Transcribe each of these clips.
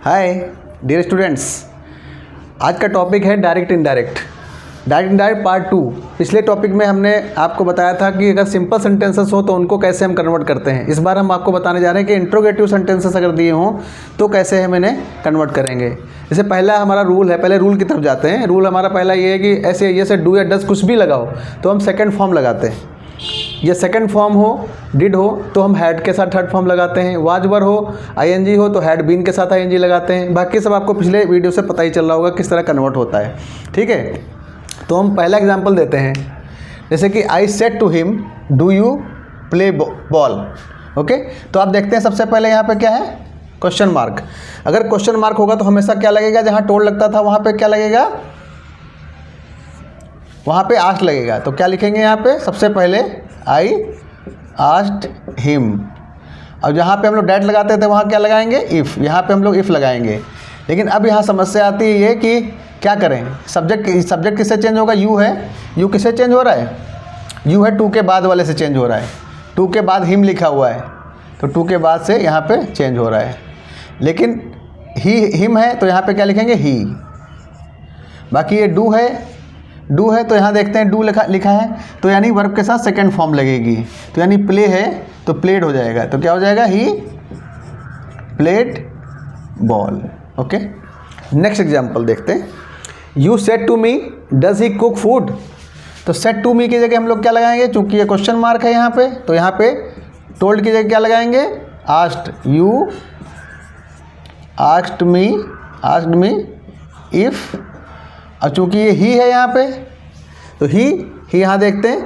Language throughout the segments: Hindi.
हाय डियर स्टूडेंट्स, आज का टॉपिक है direct indirect. Direct indirect part 2। पिछले टॉपिक में हमने आपको बताया था कि अगर सिंपल सेंटेंसेस हो तो उनको कैसे हम कन्वर्ट करते हैं। इस बार हम आपको बताने जा रहे हैं कि इंट्रोगेटिव सेंटेंसेस अगर दिए हों तो कैसे हम इन्हें कन्वर्ट करेंगे। जैसे पहला हमारा रूल है, पहले रूल की तरफ जाते हैं। रूल हमारा पहला ये है कि ऐसे ये से डू या डज कुछ भी लगाओ तो हम सेकेंड फॉर्म लगाते हैं। ये सेकंड फॉर्म हो, डिड हो तो हम हैड के साथ थर्ड फॉर्म लगाते हैं। वाज वर हो, आईएनजी हो तो हैड बीन के साथ आईएनजी लगाते हैं। बाकी सब आपको पिछले वीडियो से पता ही चल रहा होगा किस तरह कन्वर्ट होता है। ठीक है, तो हम पहला एग्जांपल देते हैं। जैसे कि I said to him do you play ball. Okay, तो आप देखते हैं सबसे पहले यहाँ पे क्या है, क्वेश्चन मार्क। अगर क्वेश्चन मार्क होगा तो हमेशा क्या लगेगा, जहाँ टोल्ड लगता था वहाँ पे क्या लगेगा, वहाँ पे आस्क्ड लगेगा। तो क्या लिखेंगे यहाँ पे, सबसे पहले आई आस्क्ड हिम। और जहाँ पे हम लोग डैट लगाते थे वहाँ क्या लगाएंगे, इफ़। यहाँ पे हम लोग इफ़ लगाएंगे। लेकिन अब यहाँ समस्या आती है ये कि क्या करें, सब्जेक्ट किससे चेंज होगा, यू है। यू किससे चेंज हो रहा है, यू है टू के बाद वाले से चेंज हो रहा है। टू के बाद हिम लिखा हुआ है तो टू के बाद से यहाँ पे चेंज हो रहा है। लेकिन ही हिम है तो यहाँ पे क्या लिखेंगे, ही। बाकी ये डू है तो यहाँ देखते हैं डू लिखा है तो यानी वर्ब के साथ सेकंड फॉर्म लगेगी। तो यानी प्ले है तो प्लेड हो जाएगा। तो क्या हो जाएगा, he played ball. Okay, next example देखते हैं। You said to me does he cook food. तो सेड टू मी की जगह हम लोग क्या लगाएंगे, चूंकि ये क्वेश्चन मार्क है यहाँ पे तो यहाँ पे टोल्ड की जगह क्या लगाएंगे, asked. You asked me if. और चूंकि ये ही है यहाँ पे तो ही यहाँ देखते हैं,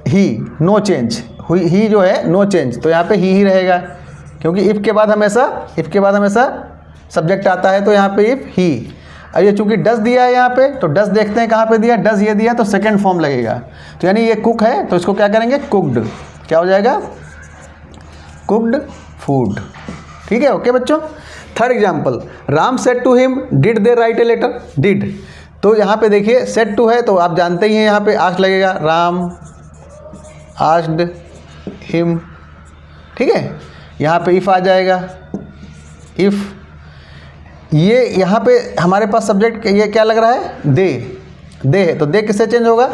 ही नो चेंज, ही जो है नो चेंज, तो यहाँ पे ही रहेगा। क्योंकि इफ़ के बाद हमेशा सब्जेक्ट आता है तो यहाँ पे इफ़ ही। और ये चूंकि डज दिया है यहाँ पे तो डज देखते हैं कहाँ पे दिया, डज ये दिया तो सेकंड फॉर्म लगेगा। तो यानी ये कुक है तो इसको क्या करेंगे, कुक्ड। क्या हो जाएगा, कुक्ड फूड। ठीक है, ओके बच्चों। Third example, Ram said to him did they write a letter. Did, तो यहाँ पे देखिए सेड टू है तो आप जानते ही हैं यहाँ पे आस्क्ड लगेगा, राम आस्क्ड हिम। ठीक है, यहाँ पे इफ़ आ जाएगा, इफ़। ये यहाँ पे हमारे पास सब्जेक्ट ये क्या लग रहा है, दे है। तो दे किससे चेंज होगा,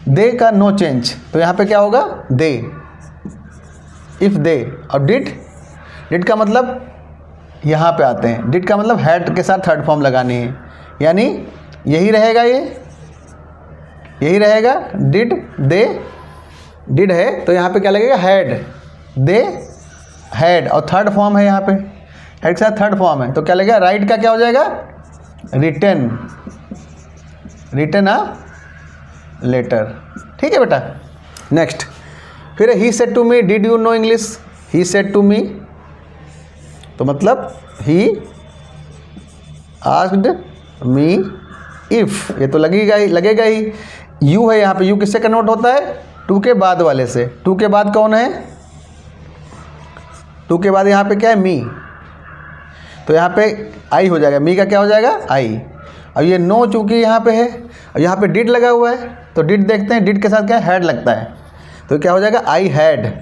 दे का नो चेंज, तो यहाँ पे क्या होगा, दे, इफ़ दे। और डिड का मतलब यहाँ पे आते हैं, डिड का मतलब हैड के साथ थर्ड फॉर्म लगानी है। यानी यही रहेगा, यही रहेगा, डिड है तो यहाँ पे क्या लगेगा, हैड। दे हैड और थर्ड फॉर्म है यहाँ पे, हेड के साथ थर्ड फॉर्म है तो क्या लगेगा, राइट का क्या हो जाएगा, रिटन अ लेटर। ठीक है बेटा। नेक्स्ट, फिर he said to me did you know English. He said to me तो मतलब ही आस्क्ड मी इफ़, ये तो लगेगा ही। यू है यहाँ पे, यू किससे कन्वर्ट होता है, टू के बाद वाले से। टू के बाद कौन है, टू के बाद यहाँ पे क्या है, मी। तो यहाँ पे आई हो जाएगा, मी का क्या हो जाएगा, आई। और ये नो चूँकि यहाँ पे है और यहाँ पे डिड लगा हुआ है तो डिड देखते हैं, डिड के साथ क्या है, हैड लगता है तो क्या हो जाएगा, आई हैड।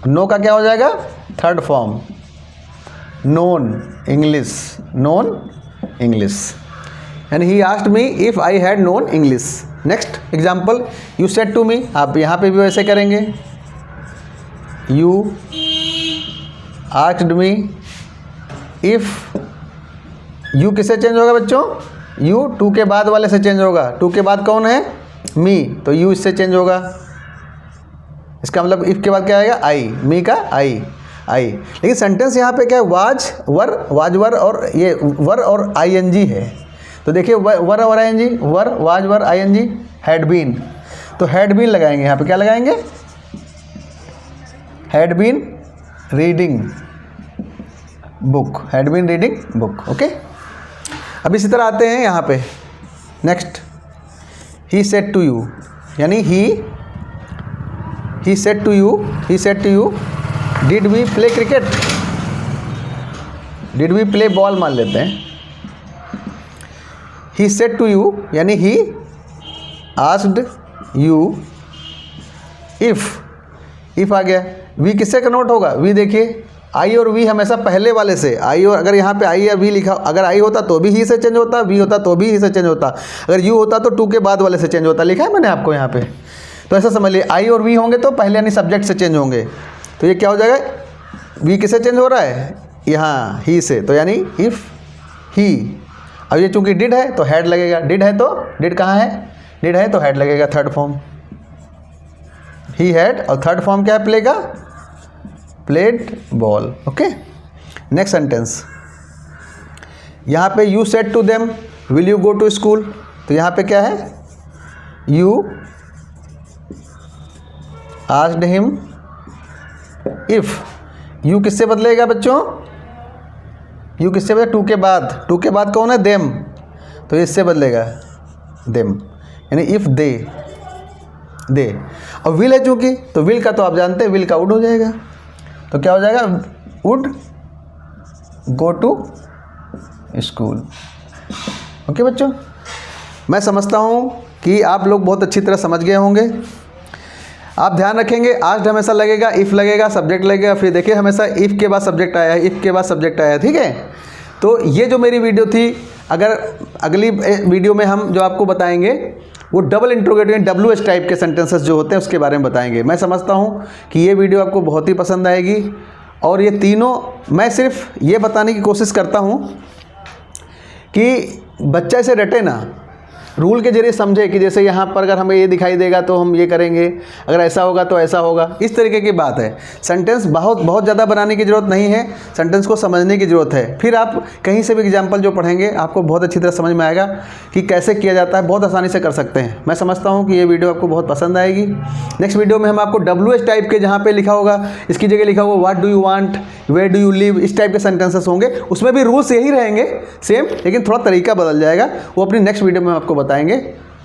नो का क्या हो जाएगा, थर्ड फॉर्म, नोन इंग्लिश। यानी he asked me if I had known English. Next example, you said to me, आप यहाँ पे भी वैसे करेंगे। You asked me if, you किससे चेंज होगा बच्चों, यू टू के बाद वाले से चेंज होगा। टू के बाद कौन है, मी, तो यू इससे चेंज होगा। इसका मतलब इफ़ के बाद क्या आएगा, आई, मी का आई। लेकिन सेंटेंस यहाँ पे क्या है, वाज वर और ये वर और आईएनजी है। तो देखिए वर और ING, was were ING, had been. तो हैड बीन लगाएंगे यहाँ पे, क्या लगाएंगे, had been reading book. Okay, अब इसी तरह आते हैं यहाँ पे। Next, he said to you, यानी he said to you did we play cricket, did we play ball मान लेते हैं। ही सेड टू यू यानी ही आस्क्ड यू इफ़ आ गया। वी किससे कन्वर्ट होगा, वी देखिए आई और वी हमेशा पहले वाले से, आई और अगर यहाँ पे आई या वी लिखा, अगर आई होता तो भी ही से चेंज होता, वी होता तो भी ही से चेंज होता, अगर यू होता तो टू के बाद वाले से चेंज होता, लिखा है मैंने आपको यहाँ पे। तो ऐसा समझ लिए आई और वी होंगे तो पहले यानी सब्जेक्ट से चेंज होंगे, तो ये क्या हो जाएगा, वी किससे चेंज हो रहा है, यहाँ ही से, तो यानी इफ़ ही। अब ये चूंकि डिड है तो हेड लगेगा, डिड है तो डिड कहाँ है, डिड है तो हेड लगेगा, थर्ड फॉर्म ही हैड, और थर्ड फॉर्म क्या है प्ले का, played ball. Okay, next sentence, यहाँ पे you said to them will you go to school, तो यहाँ पे क्या है, you asked him if, you किससे बदलेगा बच्चों, यू किससे बदलेगा, टू के बाद कौन है, देम, तो इससे बदलेगा देम, यानी इफ दे। और विल है चूंकि, तो विल का तो आप जानते हैं, विल का वुड हो जाएगा, तो क्या हो जाएगा, would go to school. Okay बच्चों, मैं समझता हूँ कि आप लोग बहुत अच्छी तरह समझ गए होंगे। आप ध्यान रखेंगे, आज हमेशा लगेगा, इफ़ लगेगा, सब्जेक्ट लगेगा, फिर देखिए हमेशा इफ़ के बाद सब्जेक्ट आया है, इफ़ के बाद सब्जेक्ट आया है, ठीक है। तो ये जो मेरी वीडियो थी, अगर अगली वीडियो में हम जो आपको बताएंगे वो डबल इंट्रोगेटिव WH टाइप के सेंटेंसेस जो होते हैं उसके बारे में बताएंगे। मैं समझता हूँ कि ये वीडियो आपको बहुत ही पसंद आएगी, और ये तीनों मैं सिर्फ ये बताने की कोशिश करता हूँ कि बच्चा इसे रटे ना, रूल के जरिए समझे कि जैसे यहाँ पर अगर हमें ये दिखाई देगा तो हम ये करेंगे, अगर ऐसा होगा तो ऐसा होगा, इस तरीके की बात है। सेंटेंस बहुत ज़्यादा बनाने की ज़रूरत नहीं है, सेंटेंस को समझने की ज़रूरत है। फिर आप कहीं से भी एग्जाम्पल जो पढ़ेंगे आपको बहुत अच्छी तरह समझ में आएगा कि कैसे किया जाता है, बहुत आसानी से कर सकते हैं। मैं समझता हूँ कि ये वीडियो आपको बहुत पसंद आएगी। नेक्स्ट वीडियो में हम आपको WH टाइप के, जहाँ पर लिखा होगा इसकी जगह लिखा होगा what do you want, where do you live, इस टाइप के सेंटेंसेस होंगे, उसमें भी रूल्स यही रहेंगे सेम, लेकिन थोड़ा तरीका बदल जाएगा, वो अपनी नेक्स्ट वीडियो में आपको बताएंगे।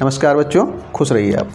नमस्कार बच्चों, खुश रहिए आप।